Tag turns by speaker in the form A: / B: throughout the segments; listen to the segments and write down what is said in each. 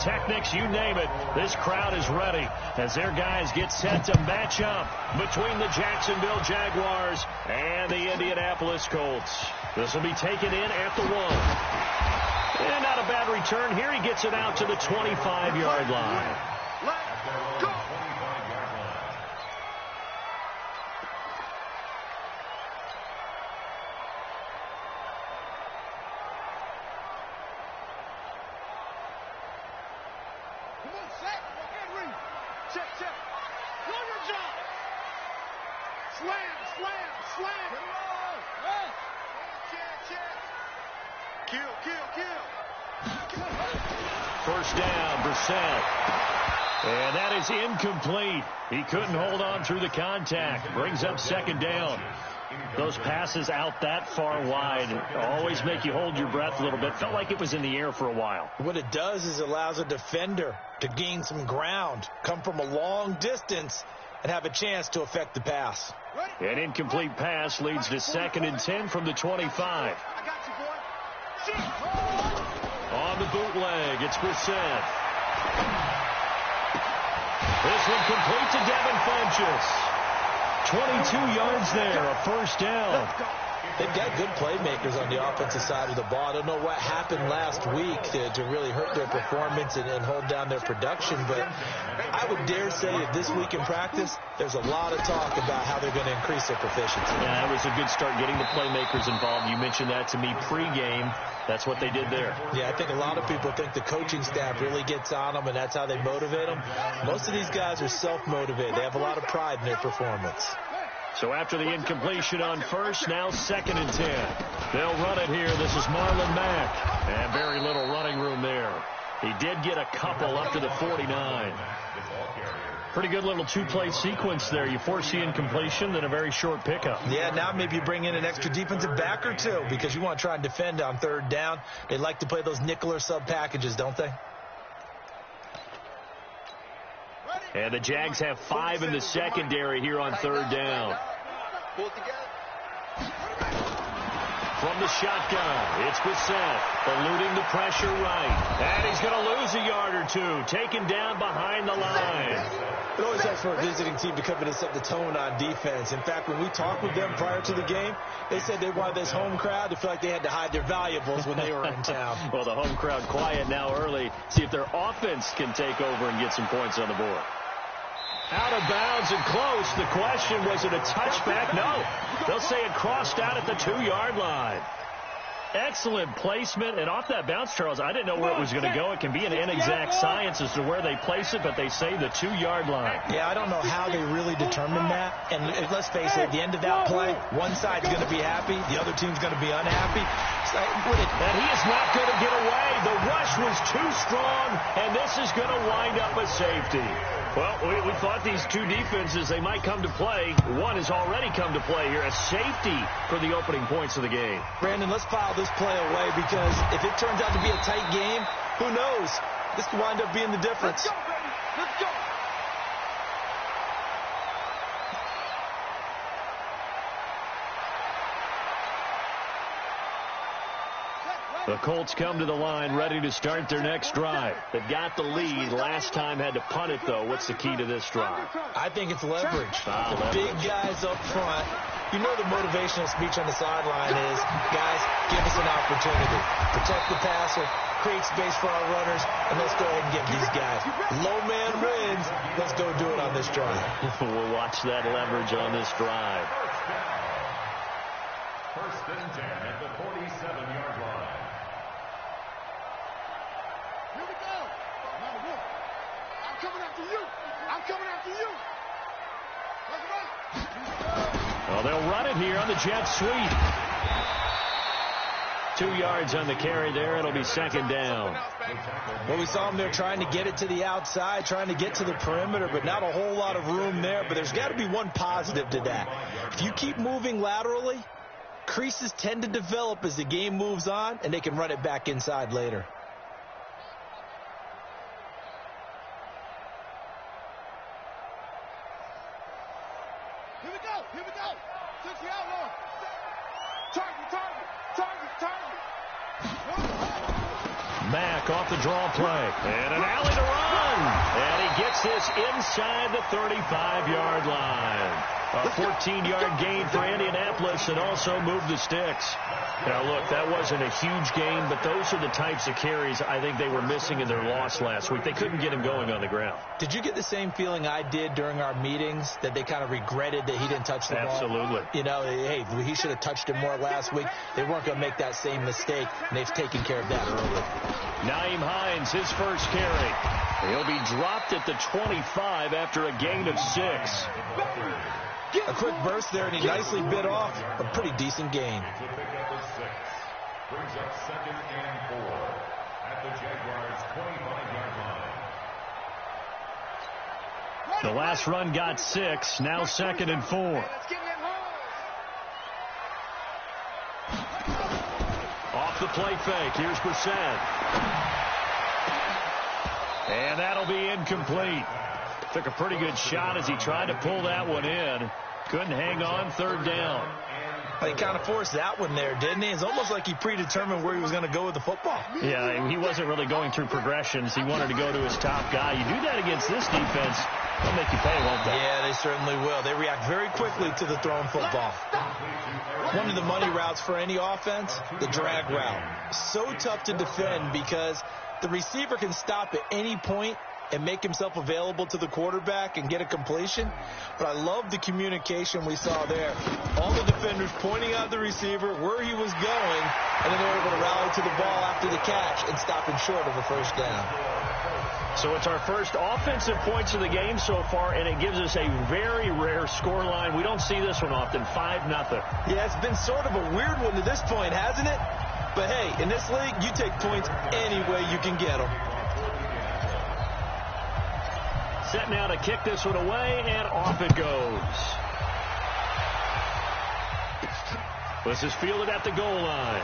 A: Techniques, you name it, this crowd is ready as their guys get set to match up between the Jacksonville Jaguars and the Indianapolis Colts. This will be taken in at the 1. And not a bad return here. He gets it out to the 25-yard line.
B: Let's go!
A: First down, Brissett. And that is incomplete. He couldn't hold on through the contact. Brings up second down. Those passes out that far wide always make you hold your breath a little bit. Felt like it was in the air for a while.
C: What it does is allows a defender to gain some ground, come from a long distance, and have a chance to affect the pass.
A: An incomplete pass leads to 2nd and 10 from the 25. On the bootleg, it's Brissett. This one complete to Devin Funchess. 22 yards there, a first down.
C: They've got good playmakers on the offensive side of the ball. I don't know what happened last week to really hurt their performance and hold down their production, but I would dare say that this week in practice, there's a lot of talk about how they're going to increase their proficiency.
A: Yeah, that was a good start getting the playmakers involved. You mentioned that to me pregame. That's what they did there.
C: Yeah, I think a lot of people think the coaching staff really gets on them, and that's how they motivate them. Most of these guys are self-motivated. They have a lot of pride in their performance.
A: So after the incompletion on first, now 2nd and 10. They'll run it here. This is Marlon Mack. And very little running room there. He did get a couple up to the 49. Pretty good little two-play sequence there. You force the incompletion, then a very short pickup.
C: Yeah, now maybe you bring in an extra defensive back or two because you want to try and defend on 3rd down. They like to play those nickel or sub packages, don't they?
A: And the Jags have 5 in the secondary here on 3rd down. From the shotgun, it's Brissett, eluding the pressure right. And he's going to lose a yard or two, taken down behind the line.
C: It always helps for a visiting team to come in and set the tone on defense. In fact, when we talked with them prior to the game, they said they wanted this home crowd to feel like they had to hide their valuables when they were in town.
A: Well, the home crowd quiet now early. See if their offense can take over and get some points on the board. Out of bounds and close. The question, was it a touchback? No. They'll say it crossed out at the 2-yard line. Excellent placement. And off that bounce, Charles, I didn't know where it was going to go. It can be an inexact science as to where they place it, but they say the 2-yard line.
C: Yeah, I don't know how they really determine that. And let's face it, at the end of that play, one side's going to be happy, the other team's going to be unhappy.
A: And he is not going to get away. The rush was too strong, and this is going to wind up a safety. Well, we thought these two defenses, they might come to play. One has already come to play here, a safety for the opening points of the game.
C: Brandon, let's file this play away because if it turns out to be a tight game, who knows? This could wind up being the difference.
B: Let's go, baby. Let's go.
A: The Colts come to the line ready to start their next drive. They've got the lead. Last time had to punt it, though. What's the key to this drive?
C: I think it's leverage. The big guys up front. You know the motivational speech on the sideline is, guys, give us an opportunity. Protect the passer, create space for our runners, and let's go ahead and get these guys. Low man wins. Let's go do it on this drive.
A: We'll watch that leverage on this drive.
D: First and 10 at the 47-yard line.
B: Here we go. I'm coming after you. I'm coming after you.
A: Well, they'll run it here on the jet sweep. 2 yards on the carry there. It'll be 2nd down.
C: Well, we saw them there trying to get it to the outside, trying to get to the perimeter, but not a whole lot of room there. But there's got to be one positive to that. If you keep moving laterally, creases tend to develop as the game moves on, and they can run it back inside later.
B: Here we go. Here we go. 60 outlaw. Target, target, target, target.
A: Mack off the draw play. And an alley to run. And he gets this inside the 35-yard line. A 14-yard gain for Indianapolis and also moved the sticks. Now, look, that wasn't a huge gain, but those are the types of carries I think they were missing in their loss last week. They couldn't get him going on the ground.
C: Did you get the same feeling I did during our meetings, that they kind of regretted that he didn't touch the ball?
A: Absolutely.
C: You know, hey, he should have touched it more last week. They weren't going to make that same mistake, and they've taken care of that early.
A: Nyheim Hines, his first carry. He'll be dropped at the 25 after a gain of 6.
C: A quick burst there, and he nicely bit off a pretty decent gain.
D: To pick up a 6. Brings up 2nd and 4 at the Jaguars' 25-yard line.
A: The last run got 6. Now 2nd and 4. Off the play fake. Here's Brissett. And that'll be incomplete. Took a pretty good shot as he tried to pull that one in. Couldn't hang on. 3rd down.
C: He kind of forced that one there, didn't he? It's almost like he predetermined where he was going to go with the football.
A: Yeah, he wasn't really going through progressions. He wanted to go to his top guy. You do that against this defense, they'll make you pay, won't they?
C: Yeah, they certainly will. They react very quickly to the thrown football. One of the money routes for any offense, the drag route. So tough to defend because the receiver can stop at any point and make himself available to the quarterback and get a completion. But I love the communication we saw there. All the defenders pointing out the receiver, where he was going, and then they were able to rally to the ball after the catch and stop him short of a first down.
A: So it's our first offensive points of the game so far, and it gives us a very rare scoreline. We don't see this one often, 5-0.
C: Yeah, it's been sort of a weird one to this point, hasn't it? But, hey, in this league, you take points any way you can get them.
A: Set now to kick this one away, and off it goes. This is fielded at the goal line.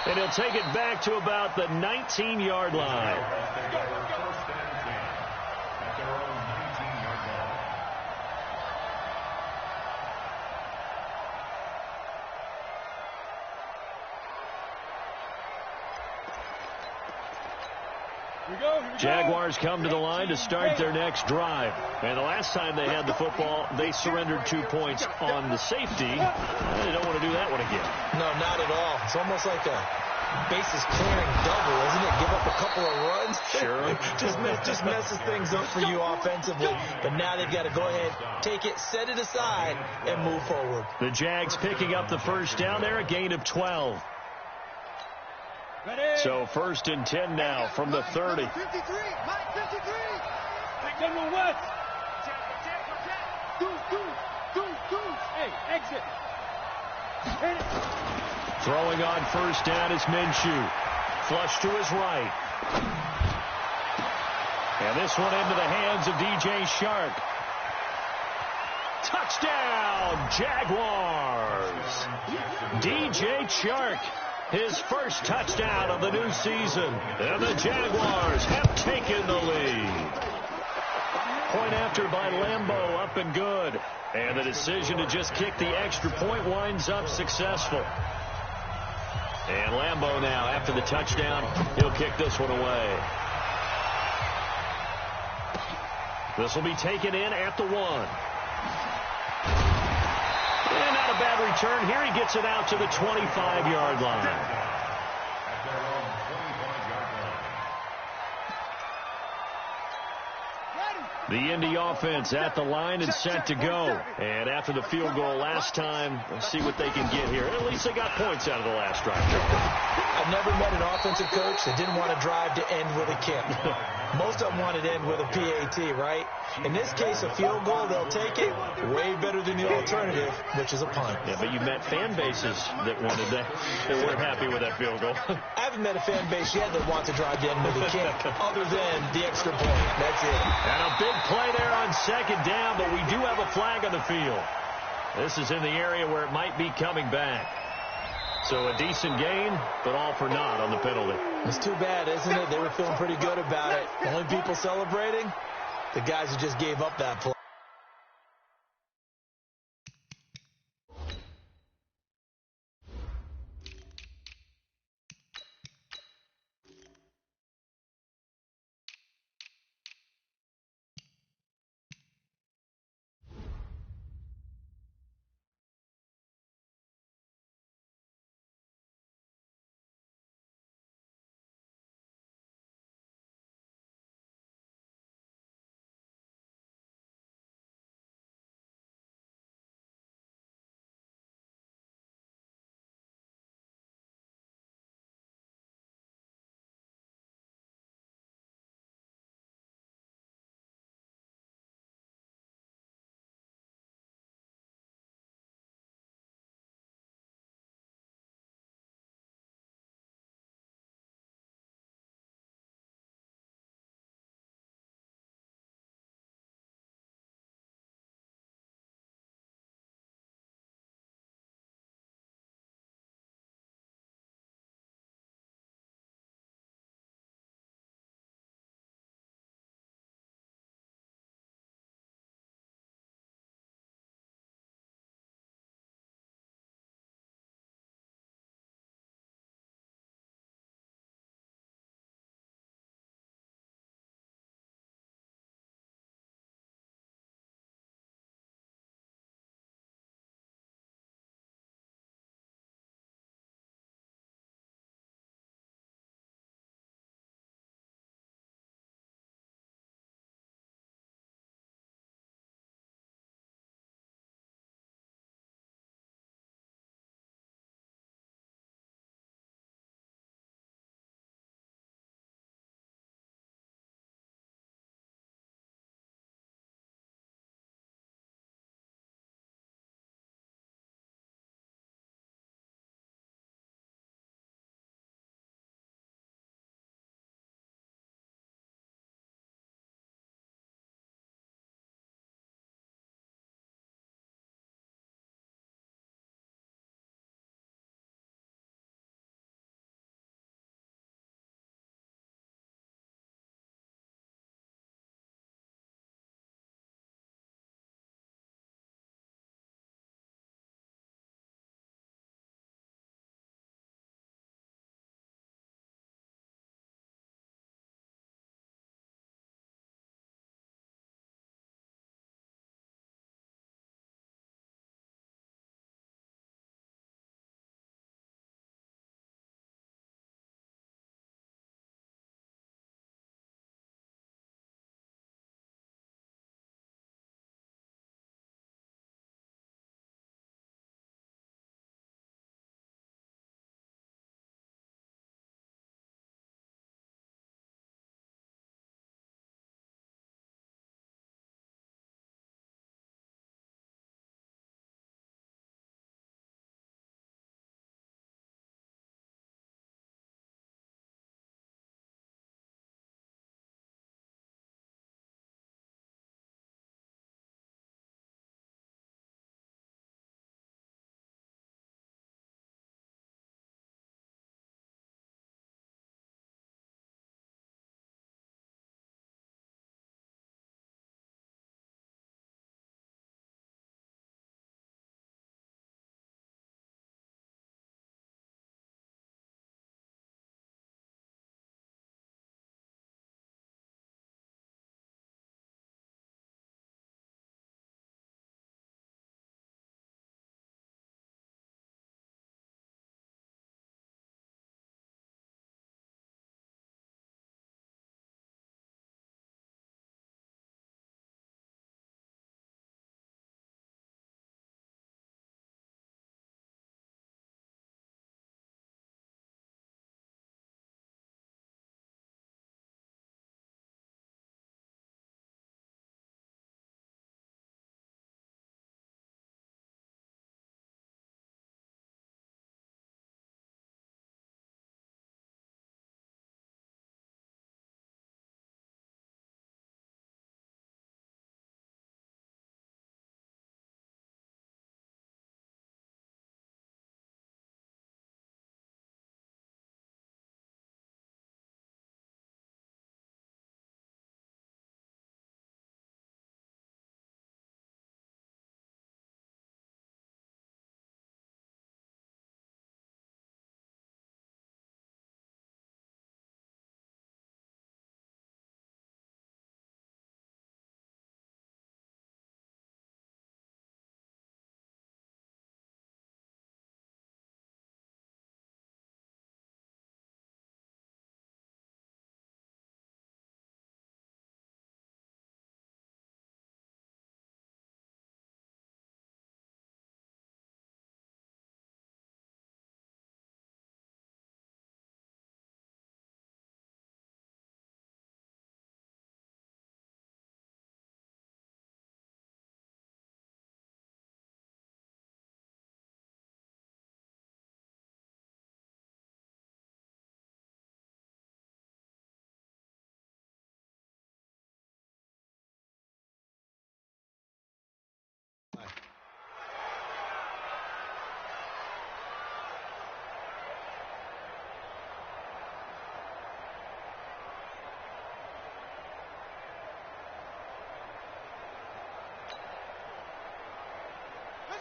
A: And he'll take it back to about the 19-yard line. Jaguars come to the line to start their next drive. And the last time they had the football, they surrendered 2 points on the safety. They don't want to do that one again.
C: No, not at all. It's almost like a bases clearing double, isn't it? Give up a couple of runs.
A: Sure.
C: just messes things up for you offensively. But now they've got to go ahead, take it, set it aside, and move forward.
A: The Jags picking up the first down there, a gain of 12. So 1st and 10 now from the 30.
B: 53, Mike 53.
E: Hey, exit.
A: Throwing on first down is Minshew. Flush to his right. And this one into the hands of DJ Chark. Touchdown, Jaguars. DJ Chark. His first touchdown of the new season. And the Jaguars have taken the lead. Point after by Lambeau, up and good. And the decision to just kick the extra point winds up successful. And Lambeau now, after the touchdown, he'll kick this one away. This will be taken in at the 1. And not a bad return. Here he gets it out to the 25-yard line. The Indy offense at the line and set to go. And after the field goal last time, let's see what they can get here. At least they got points out of the last drive.
C: I've never met an offensive coach that didn't want to drive to end with a kick. Most of them wanted to end with a PAT, right? In this case, a field goal, they'll take it. Way better than the alternative, which is a punt.
A: Yeah, but you've met fan bases that wanted that weren't happy with that field goal.
C: I haven't met a fan base yet that wants to drive to end with a kick, other than the extra point. That's it.
A: And a big play there on 2nd down, but we do have a flag on the field. This is in the area where it might be coming back. So a decent gain, but all for naught on the penalty.
C: It's too bad, isn't it? They were feeling pretty good about it. The only people celebrating, the guys who just gave up that play.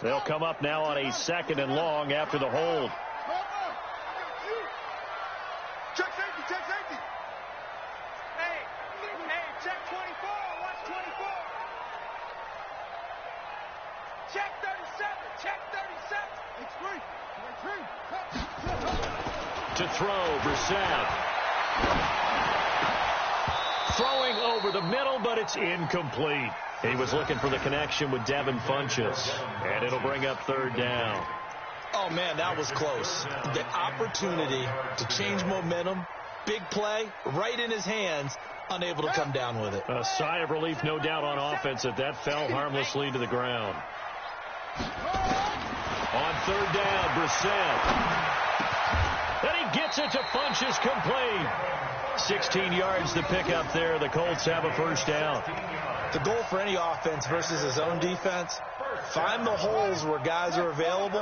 A: They'll come up now on a 2nd and long after the hold.
B: Check safety, check safety.
E: Hey, check 24. Watch 24. Check 37. Check 37.
B: It's free.
A: To throw, Brissett. Throwing over the middle, but it's incomplete. He was looking for the connection with Devin Funchess, and it'll bring up 3rd down.
C: Oh, man, that was close. The opportunity to change momentum, big play, right in his hands, unable to come down with it.
A: A sigh of relief, no doubt, on offense that fell harmlessly to the ground. On 3rd down, Brissett. And he gets it to Funchess, complete. 16 yards to pick up there. The Colts have a 1st down.
C: The goal for any offense versus his own defense, find the holes where guys are available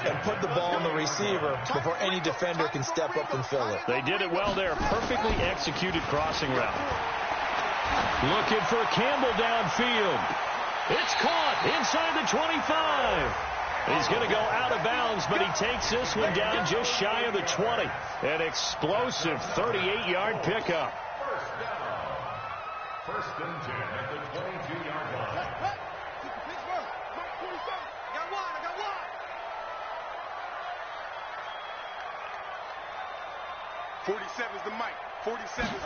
C: and put the ball on the receiver before any defender can step up and fill it.
A: They did it well there. Perfectly executed crossing route. Looking for Campbell downfield. It's caught inside the 25. He's going to go out of bounds, but he takes this one down just shy of the 20. An explosive 38-yard pickup.
D: First and 10 at the 22-yard line.
B: Pittsburgh, 47.
E: I got one.
B: 47's the mic. 47's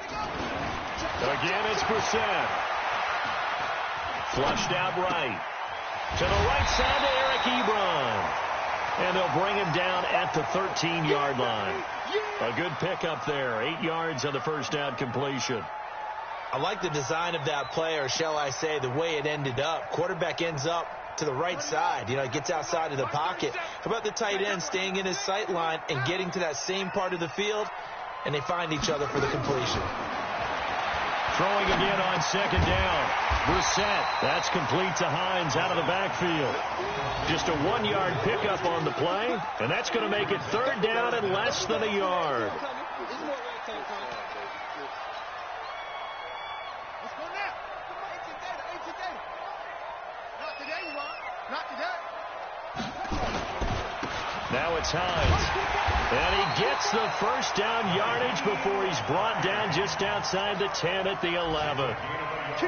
A: Again, it's Brissett. Flushed out right. To the right side to Eric Ebron. And they'll bring him down at the 13-yard line. A good pickup there. 8 yards on the 1st down completion.
C: I like the design of that play, or shall I say the way it ended up. Quarterback ends up to the right side. He gets outside of the pocket. How about the tight end staying in his sight line and getting to that same part of the field, and they find each other for the completion.
A: Throwing again on 2nd down. Brissett. That's complete to Hines out of the backfield. Just a 1-yard pickup on the play, and that's going to make it 3rd down and less than a yard.
B: Let's go now. Not today, Ron. Not today.
A: Now it's Hines. And he gets the 1st down yardage before he's brought down just outside the 10 at the 11.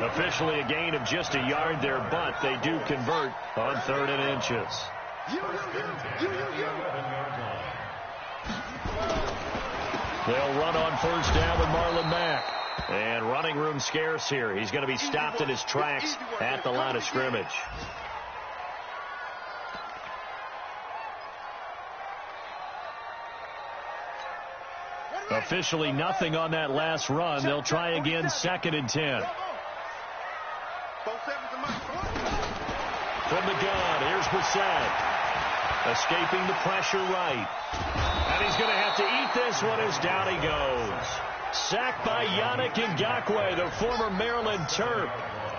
A: Officially a gain of just a yard there, but they do convert on 3rd and inches. They'll run on 1st down with Marlon Mack. And running room scarce here. He's going to be stopped in his tracks at the line of scrimmage. Officially nothing on that last run. They'll try again, 2nd and 10. From the gun, here's Brissett. Escaping the pressure right. And he's going to have to eat this one as down he goes. Sacked by Yannick Ngakoue, the former Maryland Terp.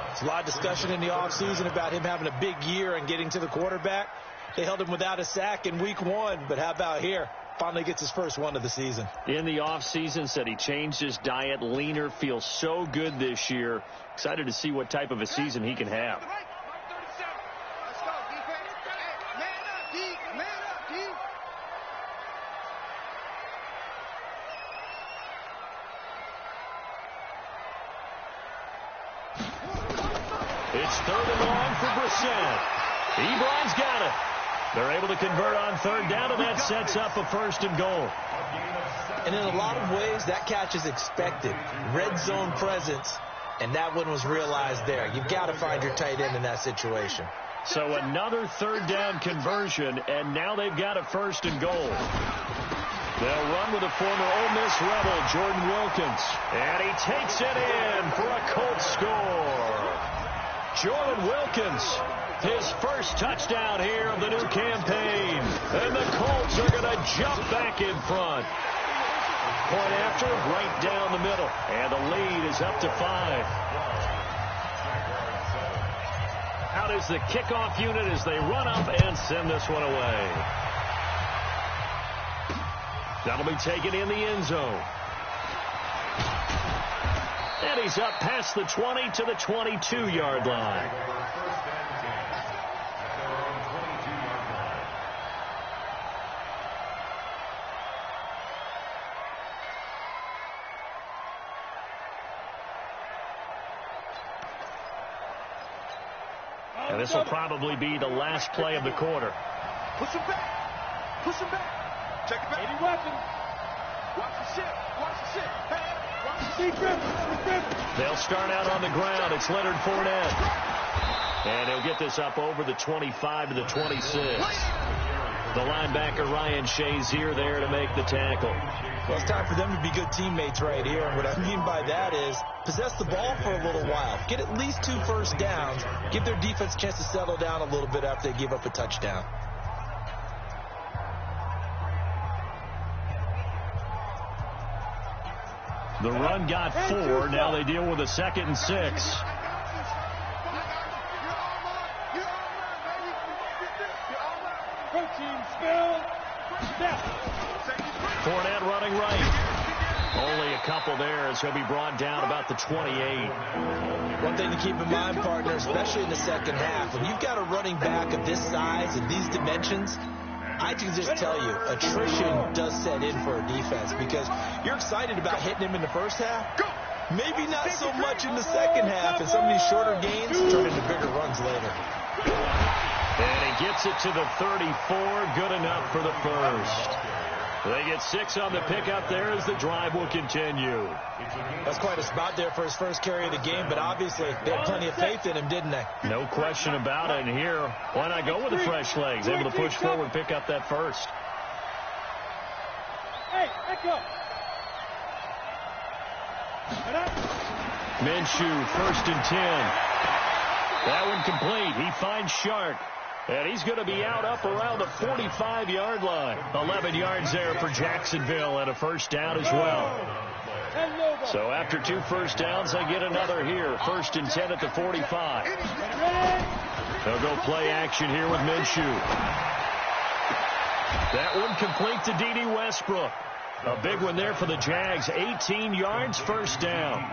C: There's a lot of discussion in the offseason about him having a big year and getting to the quarterback. They held him without a sack in week 1, but how about here? Finally gets his first one of the season.
A: In the offseason, said he changed his diet, leaner, feels so good this year. Excited to see what type of a season he can have.
B: Let's go, defense. Hey, man up, D. Man up, D.
A: It's 3rd and long for Brissett. Ebron's got it. They're able to convert on 3rd down, and that sets up a 1st and goal.
C: And in a lot of ways, that catch is expected. Red zone presence, and that one was realized there. You've got to find your tight end in that situation.
A: So another 3rd down conversion, and now they've got a 1st and goal. They'll run with the former Ole Miss Rebel, Jordan Wilkins. And he takes it in for a Colts score. Jordan Wilkins, his first touchdown here of the new campaign. And the Colts are going to jump back in front. Point after, right down the middle. And the lead is up to 5. Out is the kickoff unit as they run up and send this one away. That'll be taken in the end zone. And he's up past the 20 to the 22-yard line. And this will probably be the last play of the quarter.
E: Push him back. Push him back. Check it back. Any weapon. Watch the shit. Watch the shit. Hey, watch the shit.
A: They'll start out on the ground. It's Leonard Fournette. And he'll get this up over the 25 to the 26. The linebacker, Ryan Shazier, there to make the tackle.
C: Well, it's time for them to be good teammates right here. And what I mean by that is possess the ball for a little while. Get at least 2 first downs. Give their defense a chance to settle down a little bit after they give up a touchdown.
A: The run got 4. Now they deal with a 2nd and 6. Fournette running right. Only a couple there as he'll be brought down about the 28.
C: One thing to keep in mind, partner, especially in the second half, when you've got a running back of this size and these dimensions, I can just tell you, attrition does set in for a defense because you're excited about hitting him in the first half. Maybe not so much in the second half, and some of these shorter gains turn into bigger runs later.
A: And he gets it to the 34. Good enough for the first. They get 6 on the pickup there as the drive will continue.
C: That's quite a spot there for his first carry of the game, but obviously they had plenty of faith in him, didn't they?
A: No question about it. And here, why not go with the fresh legs? Able to push forward, pick up that first.
E: Hey, let go.
A: Minshew, 1st and 10. That one complete. He finds Shark. And he's going to be out up around the 45-yard line. 11 yards there for Jacksonville and a first down as well. So after 2 first downs, they get another here. 1st and 10 at the 45. They'll go play action here with Minshew. That one complete to D.D. Westbrook. A big one there for the Jags. 18 yards, first down.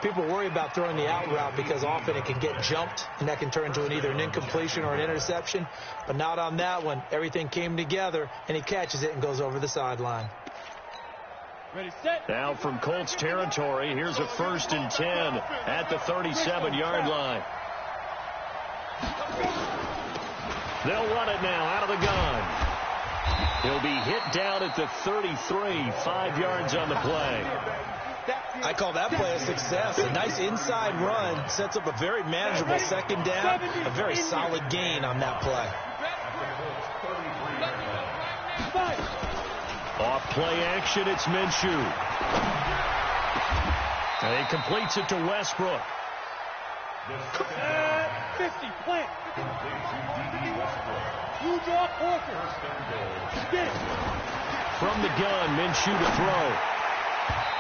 C: People worry about throwing the out route because often it can get jumped, and that can turn into either an incompletion or an interception. But not on that one. Everything came together, and he catches it and goes over the sideline.
E: Ready, set.
A: Now from Colts territory, here's a 1st and 10 at the 37-yard line. They'll run it now out of the gun. He'll be hit down at the 33, 5 yards on the play.
C: I call that play a success. A nice inside run sets up a very manageable second down. A very solid gain on that play.
A: Off play action, it's Minshew. And he completes it to Westbrook.
E: 50, plant. Huge off Walker. Get it.
A: From the gun, Minshew to throw.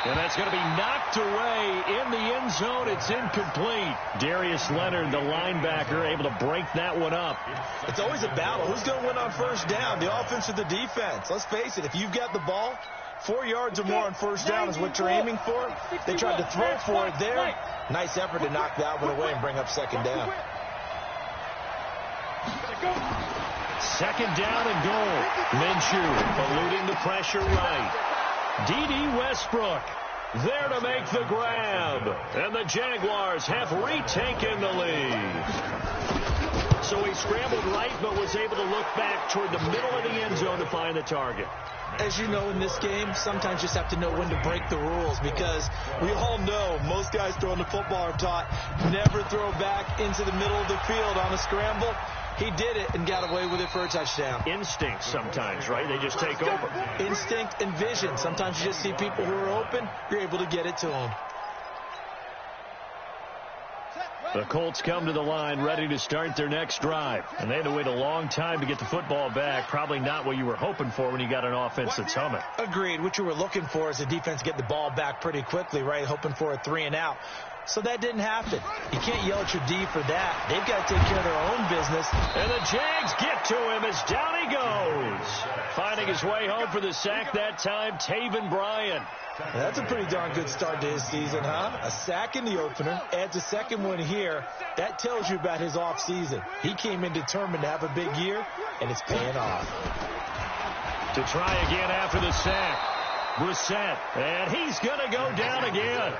A: And that's going to be knocked away in the end zone. It's incomplete. Darius Leonard, the linebacker, able to break that one up.
C: It's always a battle. Who's going to win on first down, the offense or the defense? Let's face it, if you've got the ball, 4 yards or more on first down is what you're aiming for. They tried to throw for it there. Nice effort to knock that one away and bring up second down.
A: Second down and goal. Minshew eluding the pressure right. D.D. Westbrook there to make the grab. And the Jaguars have retaken the lead. So he scrambled right but was able to look back toward the middle of the end zone to find the target.
C: As you know, in this game, sometimes you just have to know when to break the rules because we all know most guys throwing the football are taught never throw back into the middle of the field on a scramble. He did it and got away with it for a touchdown.
A: Instinct sometimes, right? They just take over.
C: Instinct and vision. Sometimes you just see people who are open. You're able to get it to them.
A: The Colts come to the line ready to start their next drive. And they had to wait a long time to get the football back. Probably not what you were hoping for when you got an offense that's humming.
C: Agreed. What you were looking for is the defense get the ball back pretty quickly, right? Hoping for a 3 and out. So that didn't happen. You can't yell at your D for that. They've got to take care of their own business.
A: And the Jags get to him as down he goes. Finding his way home for the sack that time, Taven Bryan.
C: That's a pretty darn good start to his season, huh? A sack in the opener, adds a second one here. That tells you about his offseason. He came in determined to have a big year, and it's paying off.
A: To try again after the sack, Brissett, and he's going to go down again.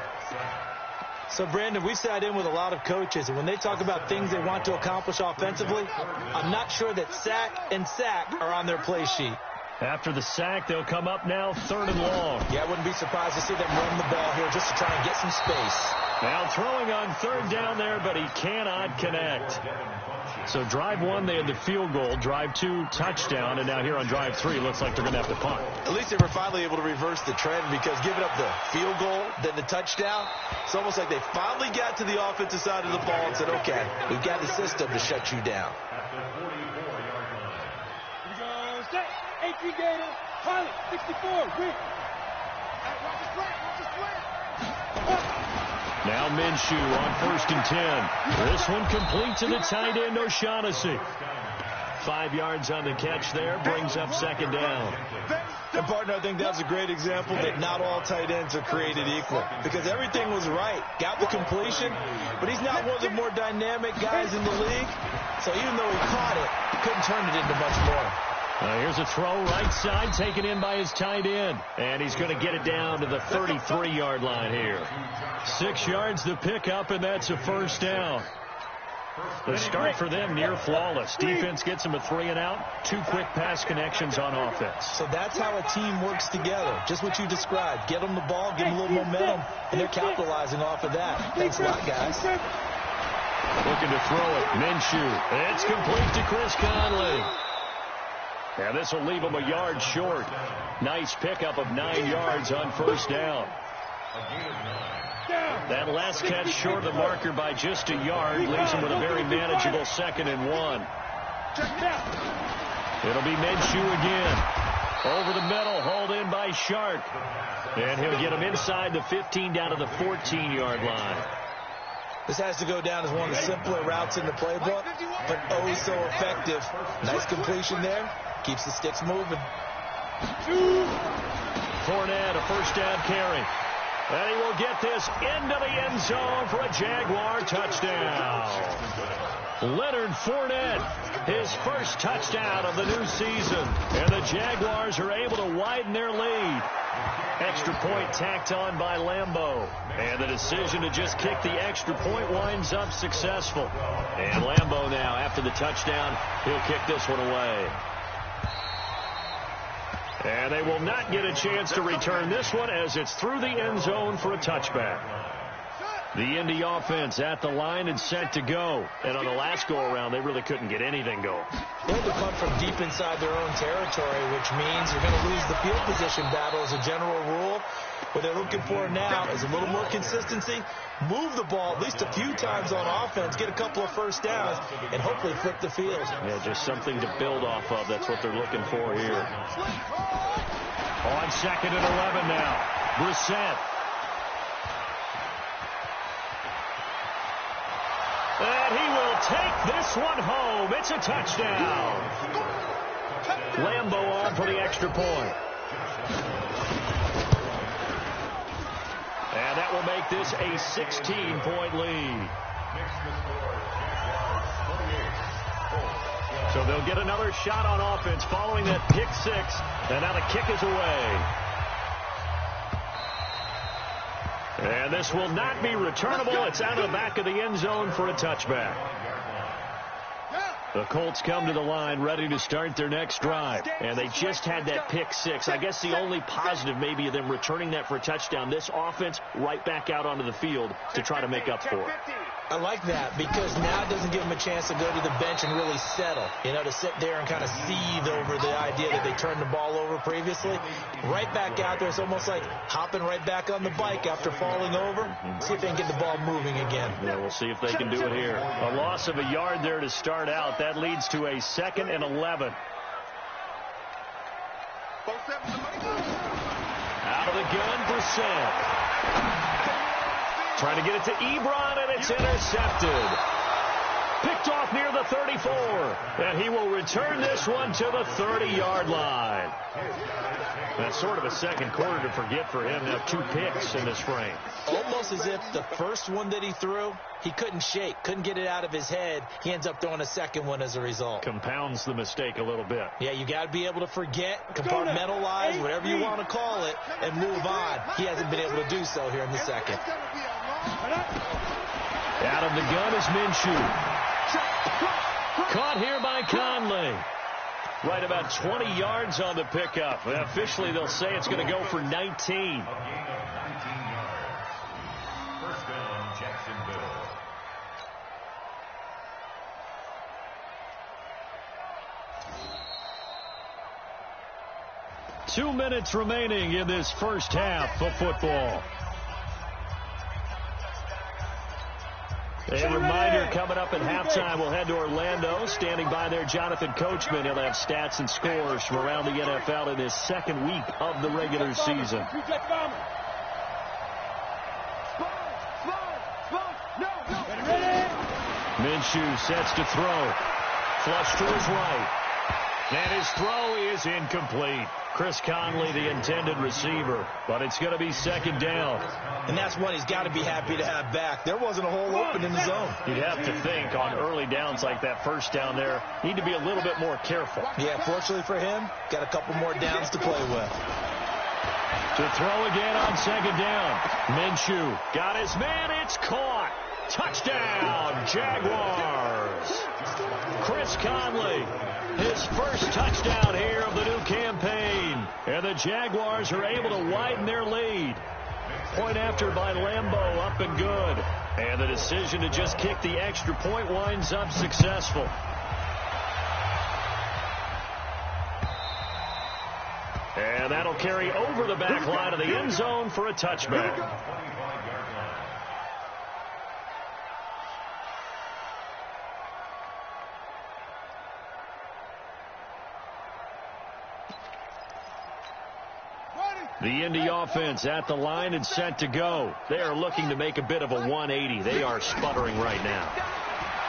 C: So, Brandon, we sat in with a lot of coaches, and when they talk about things they want to accomplish offensively, I'm not sure that sack and sack are on their play sheet.
A: After the sack, they'll come up now 3rd and long.
C: Yeah, I wouldn't be surprised to see them run the ball here just to try and get some space.
A: Now throwing on 3rd down there, but he cannot connect. So drive 1, they had the field goal. Drive 2, touchdown. And now here on drive 3, looks like they're going to have to punt.
C: At least they were finally able to reverse the trend, because giving up the field goal, then the touchdown, it's almost like they finally got to the offensive side of the ball and said, okay, we've got the system to shut you down.
E: 18 Gator, Pilot, 64, Rick.
A: Now Minshew on 1st and 10. This one complete to the tight end, O'Shaughnessy. 5 yards on the catch there, brings up 2nd down.
C: And, partner, I think that's a great example that not all tight ends are created equal, because everything was right. Got the completion, but he's not one of the more dynamic guys in the league. So even though he caught it, he couldn't turn it into much more.
A: Here's a throw right side, taken in by his tight end. And he's going to get it down to the 33-yard line here. 6 yards the pickup, and that's a 1st down. The start for them near flawless. Defense gets him a 3 and out. 2 quick pass connections on offense.
C: So that's how a team works together. Just what you described. Get them the ball, give them a little momentum, and they're capitalizing off of that. Thanks a lot, guys.
A: Looking to throw it. Minshew. It's complete to Chris Conley. And this will leave him a yard short. Nice pickup of 9 yards on 1st down. That last catch short of the marker by just a yard leaves him with a very manageable 2nd and 1. It'll be Minshew again. Over the middle, hauled in by Shark. And he'll get him inside the 15 down to the 14-yard line.
C: This has to go down as one of the simpler routes in the playbook, but oh so effective. Nice completion there. Keeps the sticks moving.
A: Fournette, a 1st down carry. And he will get this into the end zone for a Jaguar touchdown. Leonard Fournette, his 1st touchdown of the new season. And the Jaguars are able to widen their lead. Extra point tacked on by Lambeau. And the decision to just kick the extra point winds up successful. And Lambeau now, after the touchdown, he'll kick this one away. And they will not get a chance to return this one as it's through the end zone for a touchback. The Indy offense at the line and set to go. And on the last go-around, they really couldn't get anything going.
C: They had to punt from deep inside their own territory, which means you're going to lose the field position battle as a general rule. What they're looking for now is a little more consistency, move the ball at least a few times on offense, get a couple of 1st downs, and hopefully flip the field.
A: Yeah, just something to build off of. That's what they're looking for here. On 2nd and 11 now. Brissett. And he will take this one home. It's a touchdown. Lambeau on for the extra point. And that will make this a 16-point lead. So they'll get another shot on offense following that pick 6. And now the kick is away. And this will not be returnable. It's out of the back of the end zone for a touchback. The Colts come to the line ready to start their next drive. And they just had that pick 6. I guess the only positive maybe of them returning that for a touchdown. This offense right back out onto the field to try to make up for it.
C: I like that because now it doesn't give them a chance to go to the bench and really settle. You know, to sit there and kind of seethe over the idea that they turned the ball over previously. Right back out there. It's almost like hopping right back on the bike after falling over. See if they can get the ball moving again.
A: Yeah, we'll see if they can do it here. A loss of a yard there to start out. That leads to a 2nd and 11. Out of the gun, Brissett. Trying to get it to Ebron, and it's intercepted. Picked off near the 34. And he will return this one to the 30-yard line. That's sort of a second quarter to forget for him. Now 2 picks in this frame.
C: Almost as if the first one that he threw, he couldn't shake, couldn't get it out of his head. He ends up throwing a second one as a result.
A: Compounds the mistake a little bit.
C: Yeah, you got to be able to forget, compartmentalize, whatever you want to call it, and move on. He hasn't been able to do so here in the second.
A: Out of the gun is Minshew. Caught here by Conley. Right about 20 yards on the pickup. Officially, they'll say it's going to go for 19.
D: A gain of 19 yards. First down, Jacksonville.
A: Two minutes remaining in this first half of football. A reminder, coming up at halftime, we'll head to Orlando. Standing by there, Jonathan Coachman. He'll have stats and scores from around the NFL in his second week of the regular season. Minshew sets to throw. Flush to his right. And his throw is incomplete. Chris Conley, the intended receiver, but it's going to be second down.
C: And that's one he's got to be happy to have back. There wasn't a hole open in the zone.
A: You'd have to think on early downs like that first down there, need to be a little bit more careful.
C: Yeah, fortunately for him, got a couple more downs to play with.
A: To throw again on second down. Minshew got his man. It's caught. Touchdown, Jaguars. Chris Conley, his first touchdown here of the new campaign. And the Jaguars are able to widen their lead. Point after by Lambeau, up and good. And the decision to just kick the extra point winds up successful. And that'll carry over the back line of the end zone for a touchback. The Indy offense at the line and set to go. They are looking to make a bit of a 180. They are sputtering right now.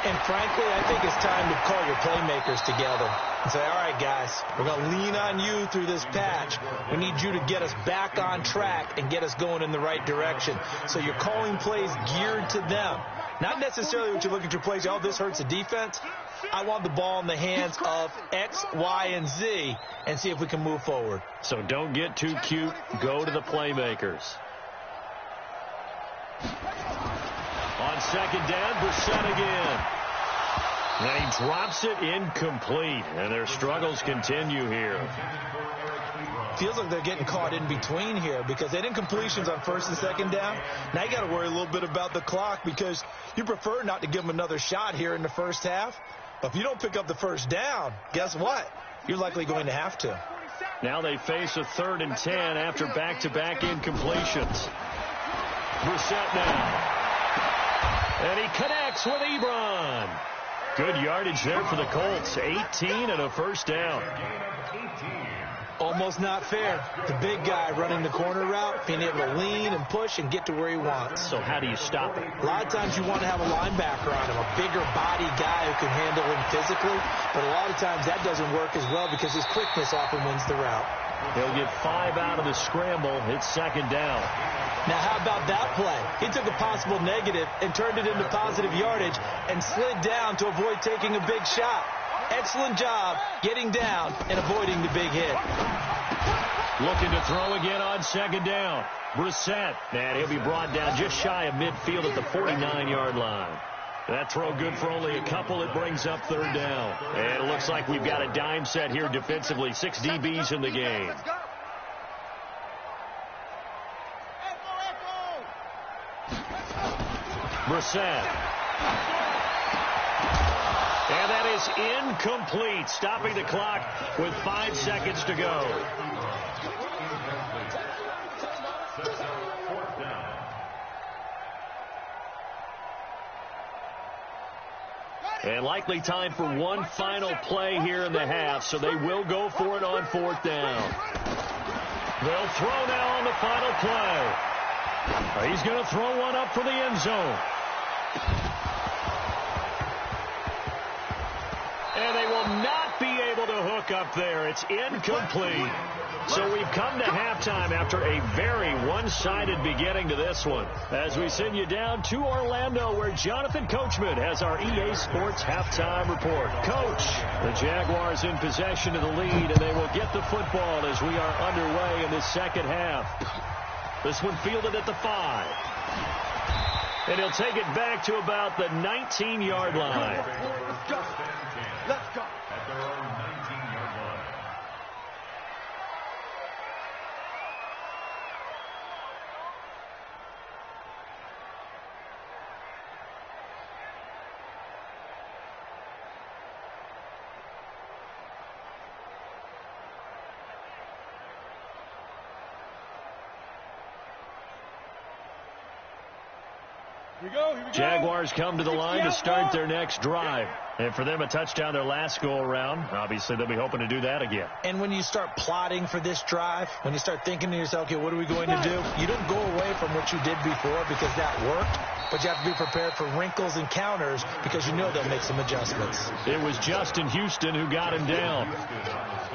C: And frankly, I think it's time to call your playmakers together and say, all right, guys, we're going to lean on you through this patch. We need you to get us back on track and get us going in the right direction. So you're calling plays geared to them. Not necessarily what you're looking to play. Oh, this hurts the defense. I want the ball in the hands of X, Y, and Z and see if we can move forward.
A: So don't get too cute. Go to the playmakers. On second down, Brissett again. And he drops it incomplete. And their struggles continue here.
C: Feels like they're getting caught in between here because they didn't completions on first and second down. Now you got to worry a little bit about the clock because you prefer not to give them another shot here in the first half. But if you don't pick up the first down, guess what? You're likely going to have to.
A: Now they face a 3rd and 10 after back-to-back incompletions. Brissett now. And he connects with Ebron. Good yardage there for the Colts. 18 and a first down.
C: Almost not fair. The big guy running the corner route, being able to lean and push and get to where he wants.
A: So how do you stop it?
C: A lot of times you want to have a linebacker on him, a bigger body guy who can handle him physically. But a lot of times that doesn't work as well because his quickness often wins the route.
A: He'll get 5 out of the scramble. It's second down.
C: Now, how about that play? He took a possible negative and turned it into positive yardage and slid down to avoid taking a big shot. Excellent job getting down and avoiding the big hit.
A: Looking to throw again on second down. Brissett, and he'll be brought down just shy of midfield at the 49-yard line. That throw good for only a couple. It brings up 3rd down. And it looks like we've got a dime set here defensively. 6 DBs in the game. Brissett. And that is incomplete, stopping the clock with 5 seconds to go. And likely time for one final play here in the half, so they will go for it on 4th down. They'll throw now on the final play. He's going to throw one up for the end zone. And they will not be able to hook up there. It's incomplete. So we've come to halftime after a very one-sided beginning to this one. As we send you down to Orlando, where Jonathan Coachman has our EA Sports halftime report. Coach, the Jaguars in possession of the lead, and they will get the football as we are underway in the second half. This one fielded at the 5. And he'll take it back to about the 19-yard line.
E: Let's go. Let's go.
D: At their own 19-yard line.
E: Here we go.
A: Jaguars come to the line to start their next drive. And for them, a touchdown their last go-around. Obviously, they'll be hoping to do that again.
C: And when you start plotting for this drive, when you start thinking to yourself, okay, what are we going to do? You don't go away from what you did before because that worked, but you have to be prepared for wrinkles and counters because you know they'll make some adjustments.
A: It was Justin Houston who got him down.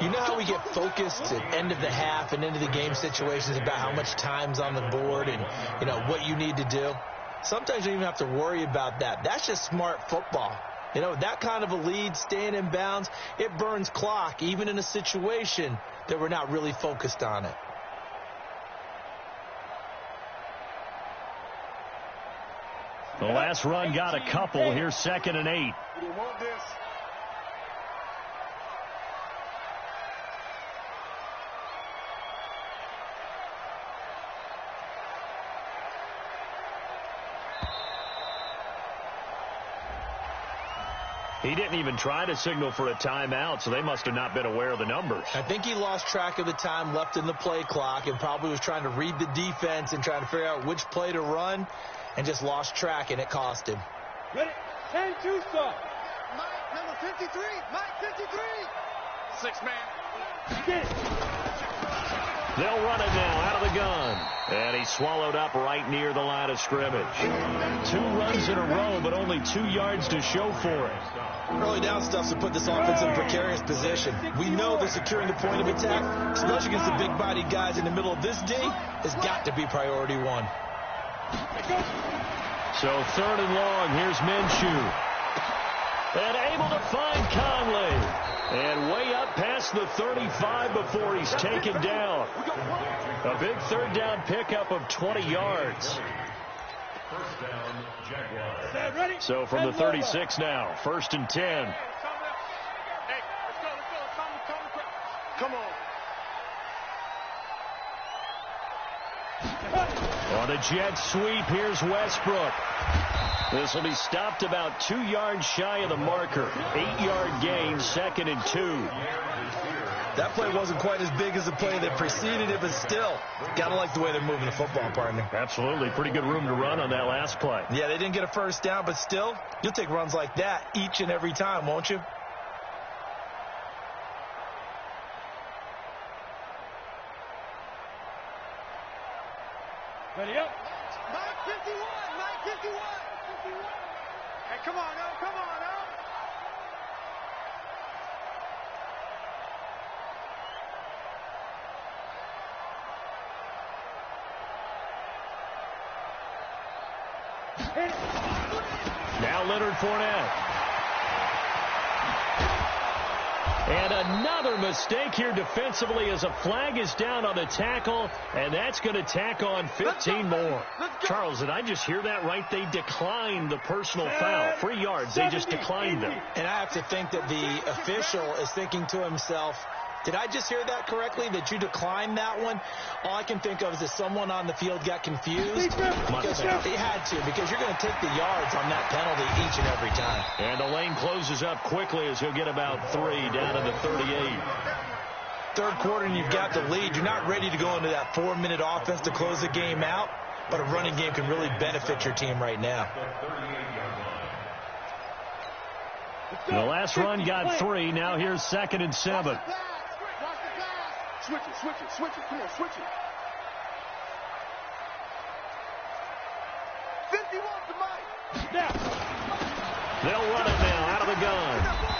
C: You know how we get focused at end of the half and into the game situations about how much time's on the board and, you know, what you need to do? Sometimes you don't even have to worry about that. That's just smart football. You know, that kind of a lead, staying in bounds, it burns clock, even in a situation that we're not really focused on it.
A: The last run got a couple. Here's 2nd and 8.
E: We don't want this.
A: He didn't even try to signal for a timeout, so they must have not been aware of the numbers.
C: I think he lost track of the time left in the play clock and probably was trying to read the defense and trying to figure out which play to run and just lost track, and it cost him.
E: Ready? 10-2 stop.
B: Mike, number 53. Mike, 53.
E: 6 man.
B: Get it.
A: They'll run it now out of the gun. And he swallowed up right near the line of scrimmage. 2 runs in a row, but only 2 yards to show for it.
C: Early down stuff's to put this offense in a precarious position. We know that securing the point of attack, especially against the big-bodied guys in the middle of this D, has got to be priority 1.
A: So 3rd and long, here's Minshew. And able to find Conley. And way up past the 35 before he's taken down. A big 3rd down pickup of 20 yards.
D: First down, Jaguars.
A: So from the 36 now, 1st and 10.
E: Hey, let's go. It's time to quick. Come on.
A: On a jet sweep, here's Westbrook. This will be stopped about 2 yards shy of the marker. 8-yard gain, 2nd and 2.
C: That play wasn't quite as big as the play that preceded it, but still, got to like the way they're moving the football, partner.
A: Absolutely. Pretty good room to run on that last play.
C: Yeah, they didn't get a first down, but still, you'll take runs like that each and every time, won't you?
E: Ready up.
B: Mike, 51. Mike, 51.
E: Hey, come on now. Come on now.
A: Now Leonard Fournette. And another mistake here defensively as a flag is down on the tackle, and that's going to tack on 15 more. Charles, did I just hear that right? They declined the personal foul. 3 yards, they just declined them.
C: And I have to think that the official is thinking to himself, did I just hear that correctly, that you declined that one? All I can think of is that someone on the field got confused. Because they had to, because you're going to take the yards on that penalty each and every time.
A: And the lane closes up quickly as he'll get about 3 down to the 38.
C: Third quarter and you've got the lead. You're not ready to go into that 4-minute offense to close the game out, but a running game can really benefit your team right now.
A: The last run got 3. Now here's 2nd and 7.
E: Switch it. Come on, switch it.
B: 51 to Mike.
A: They'll run it now out of the gun.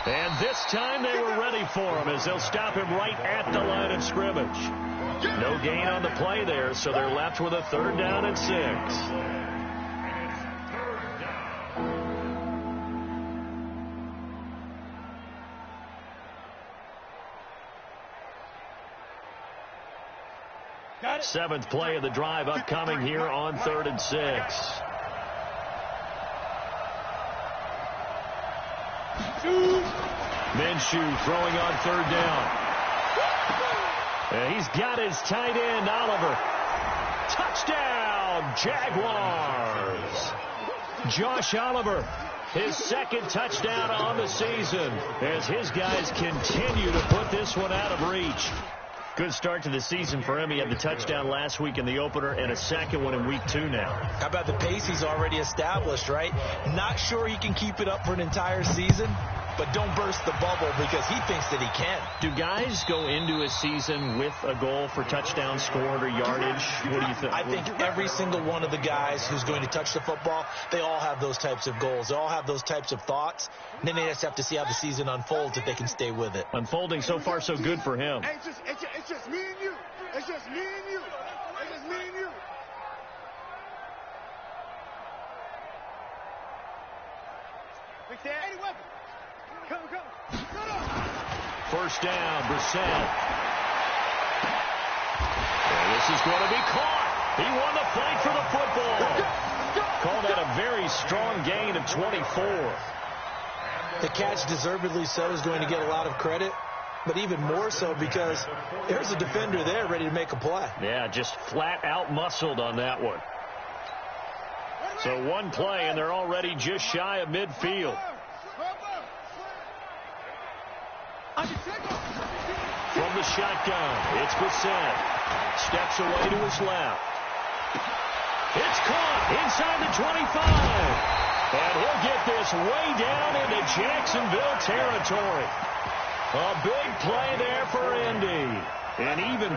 A: And this time they were ready for him as they'll stop him right at the line of scrimmage. No gain on the play there, so they're left with a 3rd down and 6. Seventh play of the drive upcoming here on 3rd and 6. Minshew throwing on third down. And he's got his tight end, Oliver. Touchdown, Jaguars. Josh Oliver, his second touchdown on the season as his guys continue to put this one out of reach. Good start to the season for him. He had the touchdown last week in the opener and a second one in week 2 now.
C: How about the pace he's already established, right? Not sure he can keep it up for an entire season, but don't burst the bubble because he thinks that he can.
A: Do guys go into a season with a goal for touchdown scored or yardage? What do you think?
C: I think every single one of the guys who's going to touch the football, they all have those types of goals. They all have those types of thoughts. And then they just have to see how the season unfolds if they can stay with it.
A: Unfolding so far so good for him.
B: Hey, it's just me and you. It's just me and you. It's just me and you. Fix that. Eddie Weapon. Come.
A: First down, Brissett. And this is going to be caught. He won the fight for the football. Call that a very strong gain of 24.
C: The catch, deservedly so, is going to get a lot of credit, but even more so because there's a defender there ready to make a play.
A: Yeah, just flat out muscled on that one. So one play, and they're already just shy of midfield. From the shotgun, it's Brissett. Steps away to his left. It's caught inside the 25. And he'll get this way down into Jacksonville territory. A big play there for Indy. And even